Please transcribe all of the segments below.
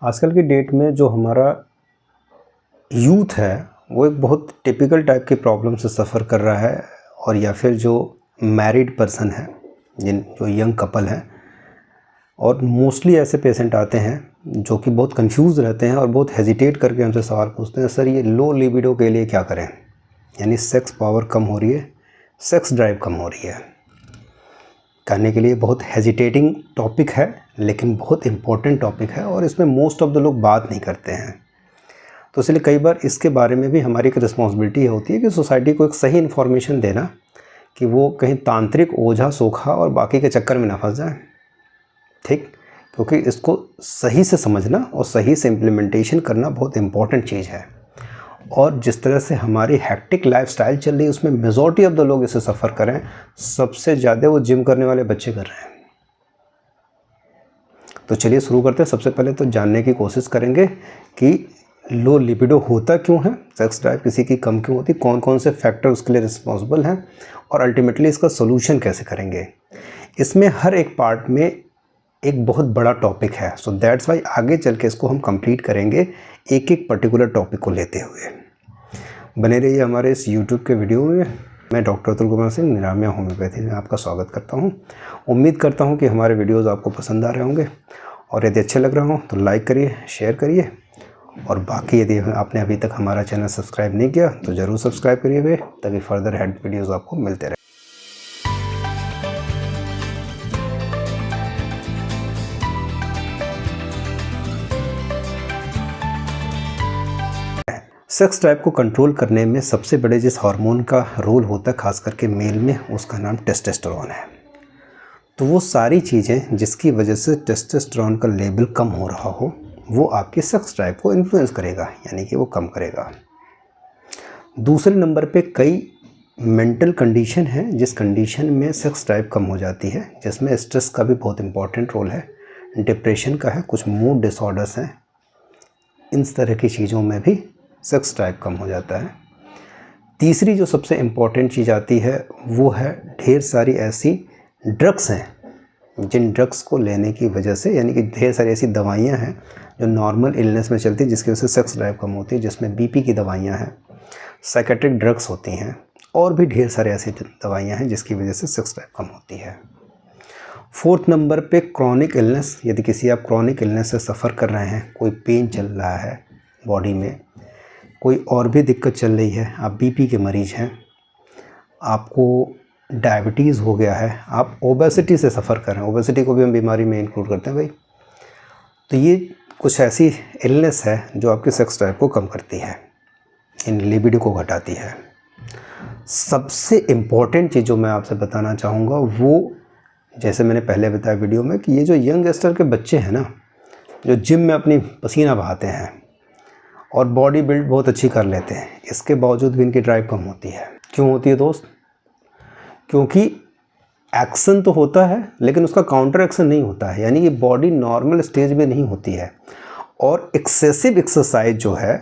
आजकल की डेट में जो हमारा यूथ है वो एक बहुत टिपिकल टाइप की प्रॉब्लम से सफ़र कर रहा है, और या फिर जो मैरिड पर्सन है, जो यंग कपल हैं, और मोस्टली ऐसे पेशेंट आते हैं जो कि बहुत कंफ्यूज रहते हैं और बहुत हेजिटेट करके हमसे सवाल पूछते हैं, सर ये लो लिबिडो के लिए क्या करें, यानी सेक्स पावर कम हो रही है, सेक्स ड्राइव कम हो रही है। कहने के लिए बहुत हेजिटेटिंग टॉपिक है, लेकिन बहुत इम्पोर्टेंट टॉपिक है और इसमें मोस्ट ऑफ द लोग बात नहीं करते हैं। तो इसलिए कई बार इसके बारे में भी हमारी एक रिस्पॉन्सिबिलिटी होती है कि सोसाइटी को एक सही इन्फॉर्मेशन देना, कि वो कहीं तांत्रिक ओझा सोखा और बाकी के चक्कर में ना फंस जाए। ठीक, क्योंकि इसको सही से समझना और सही से इम्प्लीमेंटेशन करना बहुत इम्पॉर्टेंट चीज़ है। और जिस तरह से हमारी हैक्टिक लाइफस्टाइल चल रही है उसमें मेजॉरिटी ऑफ द लोग इसे सफ़र करें, सबसे ज़्यादा वो जिम करने वाले बच्चे कर रहे हैं। तो चलिए शुरू करते हैं। सबसे पहले तो जानने की कोशिश करेंगे कि लो लिबिडो होता क्यों है, सेक्स ड्राइव किसी की कम क्यों होती, कौन कौन से फैक्टर उसके लिए रिस्पॉन्सिबल हैं, और अल्टीमेटली इसका सोल्यूशन कैसे करेंगे। इसमें हर एक पार्ट में एक बहुत बड़ा टॉपिक है, सो दैट्स वाई आगे चल के इसको हम कंप्लीट करेंगे एक एक पर्टिकुलर टॉपिक को लेते हुए। बने रहिए हमारे इस यूट्यूब के वीडियो में। मैं डॉक्टर अतुल कुमार सिंह, निरामिया होम्योपैथी में आपका स्वागत करता हूं। उम्मीद करता हूं कि हमारे वीडियोस आपको पसंद आ रहे होंगे, और यदि अच्छे लग रहा हो तो लाइक करिए, शेयर करिए, और बाकी यदि आपने अभी तक हमारा चैनल सब्सक्राइब नहीं किया तो ज़रूर सब्सक्राइब करिए हुए, ताकि फर्दर हेल्प वीडियोज़ आपको मिलते रहे। सेक्स ड्राइव को कंट्रोल करने में सबसे बड़े जिस हार्मोन का रोल होता है, खास करके मेल में, उसका नाम टेस्टोस्टेरोन है। तो वो सारी चीज़ें जिसकी वजह से टेस्टोस्टेरोन का लेवल कम हो रहा हो, वो आपकी सेक्स ड्राइव को इन्फ्लुएंस करेगा, यानी कि वो कम करेगा। दूसरे नंबर पे कई मेंटल कंडीशन है जिस कंडीशन में सेक्स ड्राइव कम हो जाती है, जिसमें स्ट्रेस का भी बहुत इंपॉर्टेंट रोल है, डिप्रेशन का है, कुछ मूड डिसऑर्डर्स हैं। इन तरह की चीज़ों में भी सेक्स ड्राइव कम हो जाता है। तीसरी जो सबसे इम्पॉर्टेंट चीज़ आती है वो है ढेर सारी ऐसी ड्रग्स हैं जिन ड्रग्स को लेने की वजह से, यानी कि ढेर सारी ऐसी दवाइयाँ हैं जो नॉर्मल इलनेस में चलती है जिसकी वजह से सेक्स ड्राइव कम होती है, जिसमें बीपी की दवाइयाँ हैं, साइकेट्रिक ड्रग्स होती हैं, और भी ढेर सारी ऐसी दवाइयाँ हैं जिसकी वजह से सेक्स ड्राइव कम होती है। फोर्थ नंबर पे क्रॉनिक इलनेस। यदि किसी आप क्रॉनिक इलनेस से सफ़र कर रहे हैं, कोई पेन चल रहा है बॉडी में, कोई और भी दिक्कत चल रही है, आप बीपी के मरीज़ हैं, आपको डायबिटीज़ हो गया है, आप ओबेसिटी से सफ़र कर रहे हैं, ओबेसिटी को भी हम बीमारी में इंक्लूड करते हैं भाई, तो ये कुछ ऐसी इलनेस है जो आपके सेक्स ड्राइव को कम करती है, इन लिबिडो को घटाती है। सबसे इम्पॉर्टेंट चीज़ जो मैं आपसे बताना चाहूँगा वो, जैसे मैंने पहले बताया वीडियो में, कि ये जो यंगस्टर के बच्चे हैं ना, जो जिम में अपनी पसीना बहाते हैं और बॉडी बिल्ड बहुत अच्छी कर लेते हैं, इसके बावजूद भी इनकी ड्राइव कम होती है। क्यों होती है दोस्त? क्योंकि एक्शन तो होता है लेकिन उसका काउंटर एक्शन नहीं होता है, यानी कि बॉडी नॉर्मल स्टेज में नहीं होती है, और एक्सेसिव एक्सरसाइज जो है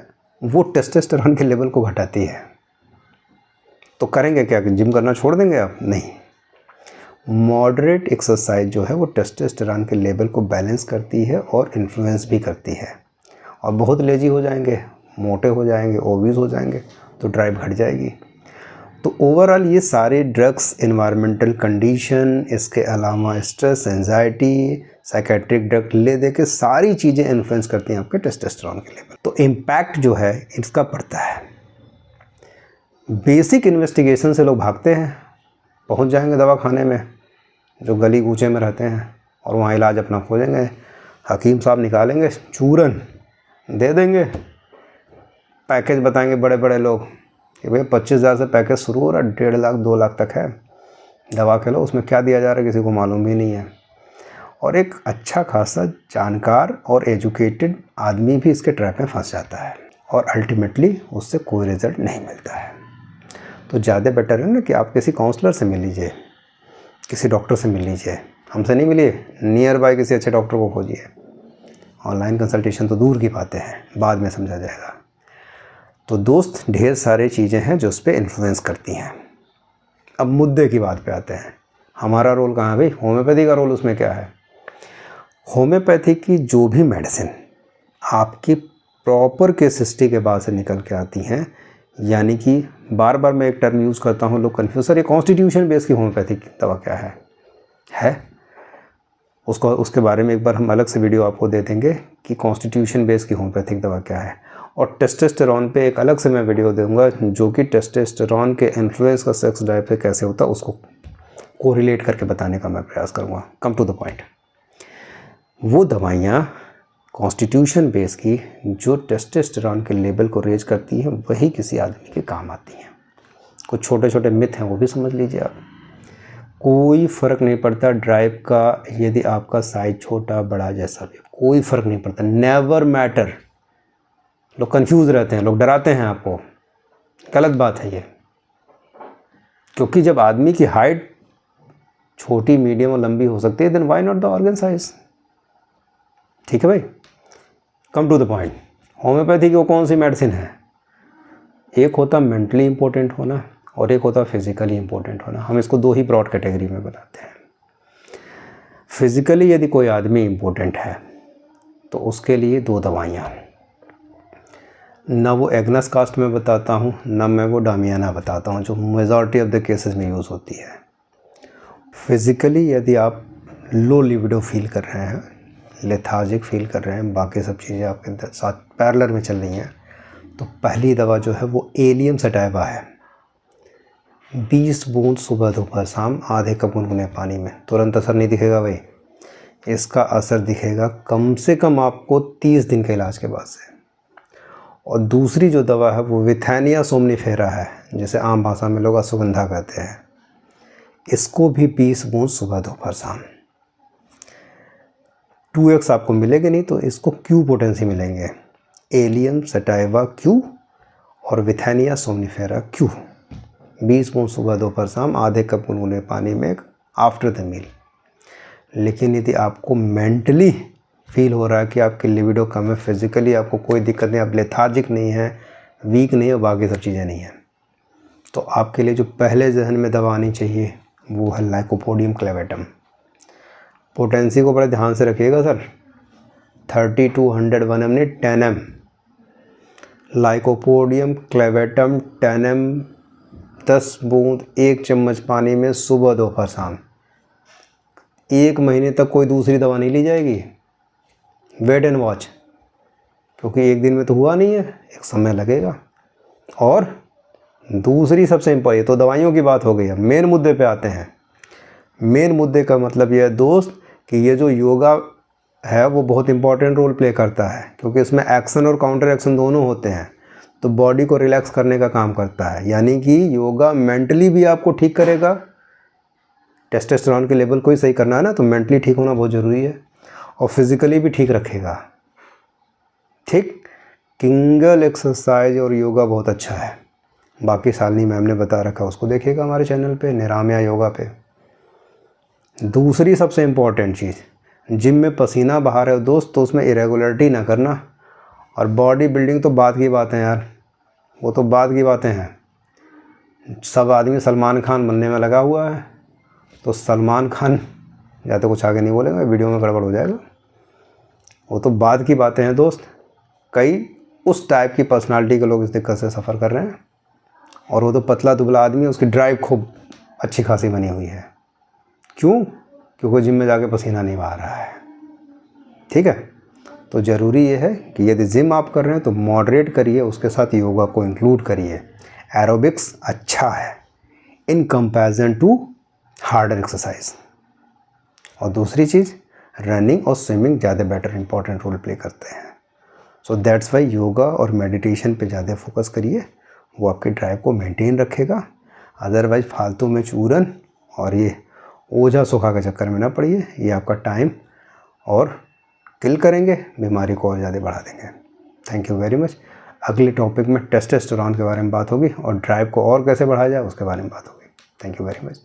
वो टेस्टोस्टेरोन के लेवल को घटाती है। तो करेंगे क्या, कि जिम करना छोड़ देंगे आप? नहीं, मॉडरेट एक्सरसाइज जो है वो टेस्टोस्टेरोन के लेवल को बैलेंस करती है और इन्फ्लुएंस भी करती है। और बहुत लेजी हो जाएंगे, मोटे हो जाएंगे, ओबीज हो जाएंगे, तो ड्राइव घट जाएगी। तो ओवरऑल ये सारे ड्रग्स, एनवायरमेंटल कंडीशन, इसके अलावा स्ट्रेस, एंजाइटी, साइकेट्रिक ड्रग ले दे के सारी चीज़ें इन्फ्लुएंस करती हैं आपके टेस्टोस्टेरोन के लेवल। तो इम्पैक्ट जो है इसका पड़ता है। बेसिक इन्वेस्टिगेशन से लोग भागते हैं, पहुंच जाएंगे दवाखाने में जो गली कूचे में रहते हैं, और वहाँ इलाज अपना खोजेंगे, हकीम साहब निकालेंगे चूरन, दे देंगे, पैकेज बताएंगे बड़े बड़े लोग कि भैया 25,000 से पैकेज शुरू हो रहा है, 1.5 लाख 2 लाख तक है, दवा के लो। उसमें क्या दिया जा रहा है किसी को मालूम भी नहीं है, और एक अच्छा खासा जानकार और एजुकेटेड आदमी भी इसके ट्रैप में फंस जाता है, और अल्टीमेटली उससे कोई रिज़ल्ट नहीं मिलता है। तो ज़्यादा बेटर है ना कि आप किसी काउंसलर से मिल लीजिए, किसी डॉक्टर से मिल लीजिए, हमसे नहीं मिलिए, नियर बाय किसी अच्छे डॉक्टर को खोजिए। ऑनलाइन कंसल्टेशन तो दूर की बातें हैं, बाद में समझा जाएगा। तो दोस्त, ढेर सारे चीज़ें हैं जो उस पर इन्फ्लुएंस करती हैं। अब मुद्दे की बात पे आते हैं, हमारा रोल कहाँ है भाई? होम्योपैथी का रोल उसमें क्या है? होम्योपैथी की जो भी मेडिसिन आपकी प्रॉपर केस हिस्ट्री के बाद से निकल के आती हैं। यानी कि बार बार मैं एक टर्म यूज़ करता हूँ, लोग कन्फ्यूज, सर ये कॉन्स्टिट्यूशन बेस की होम्योपैथिक दवा क्या है उसको, उसके बारे में एक बार हम अलग से वीडियो आपको दे देंगे कि कॉन्स्टिट्यूशन बेस की होम्योपैथिक दवा क्या है। और टेस्टोस्टेरोन पे एक अलग से मैं वीडियो दूंगा जो कि टेस्टोस्टेरोन के इन्फ्लुएंस का सेक्स ड्राइव पे कैसे होता है उसको कोरिलेट करके बताने का मैं प्रयास करूँगा। कम टू द पॉइंट, वो दवाइयाँ कॉन्स्टिट्यूशन बेस की जो टेस्टोस्टेरोन के लेवल को रेज करती हैं वही किसी आदमी के काम आती हैं। कुछ छोटे छोटे मिथ हैं वो भी समझ लीजिए आप। कोई फ़र्क नहीं पड़ता ड्राइव का, यदि आपका साइज छोटा बड़ा जैसा भी, कोई फ़र्क नहीं पड़ता, नेवर मैटर। लोग कंफ्यूज रहते हैं, लोग डराते हैं आपको, गलत बात है ये। क्योंकि जब आदमी की हाइट छोटी, मीडियम और लंबी हो सकती है, then why not the organ size. ठीक है भाई, come to the point. Homeopathy की वो कौन सी मेडिसिन है? एक होता मेंटली इंपॉर्टेंट होना और एक होता फिजिकली इंपॉर्टेंट होना। हम इसको दो ही ब्रॉड कैटेगरी में बनाते हैं। फिजिकली यदि कोई आदमी इंपॉर्टेंट है तो उसके लिए दो दवाइयाँ, ना वो एग्नस कास्ट में बताता हूँ ना मैं वो डामियाना बताता हूँ जो मेजॉरिटी ऑफ द केसेस में यूज़ होती है। फिज़िकली यदि आप लो लिबिडो फील कर रहे हैं, लेथार्जिक फील कर रहे हैं, बाकी सब चीज़ें आपके साथ पैरेलल में चल रही हैं, तो पहली दवा जो है वो एलियम सटाइवा है। 20 बूंद सुबह दोपहर शाम, आधे कप गुनगुने पानी में। तुरंत असर नहीं दिखेगा भाई, इसका असर दिखेगा कम से कम आपको 30 दिन के इलाज के बाद से। और दूसरी जो दवा है वो विथैनिया सोमनीफेरा है, जिसे आम भाषा में लोग अश्वगंधा कहते हैं। इसको भी 20 बूंद सुबह दोपहर शाम। 2x आपको मिलेंगे नहीं तो इसको क्यू पोटेंसी मिलेंगे। एलियम सटाइवा क्यू और विथैनिया सोमनीफेरा क्यू। 20 बूंद सुबह दोपहर शाम, आधे कप गुनगुने पानी में आफ्टर द मील। लेकिन यदि आपको मेंटली फील हो रहा है कि आपकी लिबिडो कम है, फिजिकली आपको कोई दिक्कत नहीं, आप लेथार्जिक नहीं है, वीक नहीं है, बाकी सब चीज़ें नहीं हैं, तो आपके लिए जो पहले जहन में दवा आनी चाहिए वो है लाइकोपोडियम क्लेवेटम। पोटेंसी को बड़े ध्यान से रखिएगा sir, 30 to 100 1 ml 10 m। Lycopodium clavatum 10 m, 10 बूंद 1 चम्मच पानी में सुबह दोपहर शाम। 1 महीने तक कोई दूसरी दवा नहीं ली जाएगी। वेट एंड वॉच, क्योंकि एक दिन में तो हुआ नहीं है, एक समय लगेगा। और दूसरी सबसे इम्पोर्टेंट, तो दवाइयों की बात हो गई है, मेन मुद्दे पे आते हैं। मेन मुद्दे का मतलब यह है दोस्त कि ये जो योगा है वो बहुत इंपॉर्टेंट रोल प्ले करता है, क्योंकि इसमें एक्शन और काउंटर एक्शन दोनों होते हैं। तो बॉडी को रिलैक्स करने का काम करता है, यानी कि योगा मेंटली भी आपको ठीक करेगा। टेस्टोस्टेरोन के लेवल को ही सही करना है ना, तो मेंटली ठीक होना बहुत ज़रूरी है, और फिज़िकली भी ठीक रखेगा। ठीक, किंगल एक्सरसाइज और योगा बहुत अच्छा है। बाकी शालिनी मैम ने बता रखा, उसको देखिएगा हमारे चैनल पे, निरामया योगा पे। दूसरी सबसे इम्पॉर्टेंट चीज़, जिम में पसीना बहा रहे हो दोस्त तो उसमें इरेगुलरिटी ना करना। और बॉडी बिल्डिंग तो बात की बात है यार, वो तो बात की बातें हैं। सब आदमी सलमान खान बनने में लगा हुआ है, तो सलमान खान ज़्यादा कुछ आगे नहीं बोलेगा, वीडियो में गड़बड़ हो जाएगा। वो तो बात की बातें हैं दोस्त। कई उस टाइप की पर्सनालिटी के लोग इस दिक्कत से सफ़र कर रहे हैं, और वो तो पतला दुबला आदमी है, उसकी ड्राइव खूब अच्छी खासी बनी हुई है। क्यों? क्योंकि जिम में जाके पसीना नहीं बहा रहा है। ठीक है, तो ज़रूरी ये है कि यदि जिम आप कर रहे हैं तो मॉडरेट करिए, उसके साथ योगा को इंक्लूड करिए। एरोबिक्स अच्छा है in comparison to harder exercise. और दूसरी चीज़, रनिंग और स्विमिंग ज़्यादा बेटर इंपॉर्टेंट रोल प्ले करते हैं। सो दैट्स वाई योगा और मेडिटेशन पे ज़्यादा फोकस करिए, वो आपकी ड्राइव को मेंटेन रखेगा। अदरवाइज फालतू में चूरन और ये ओझा सोखा के चक्कर में ना पड़िए, ये आपका टाइम और किल करेंगे, बीमारी को और ज़्यादा बढ़ा देंगे। Thank you very much. अगले टॉपिक में टेस्टोस्टेरोन के बारे में बात होगी और ड्राइव को और कैसे बढ़ाया जाए उसके बारे में बात होगी। Thank you very much.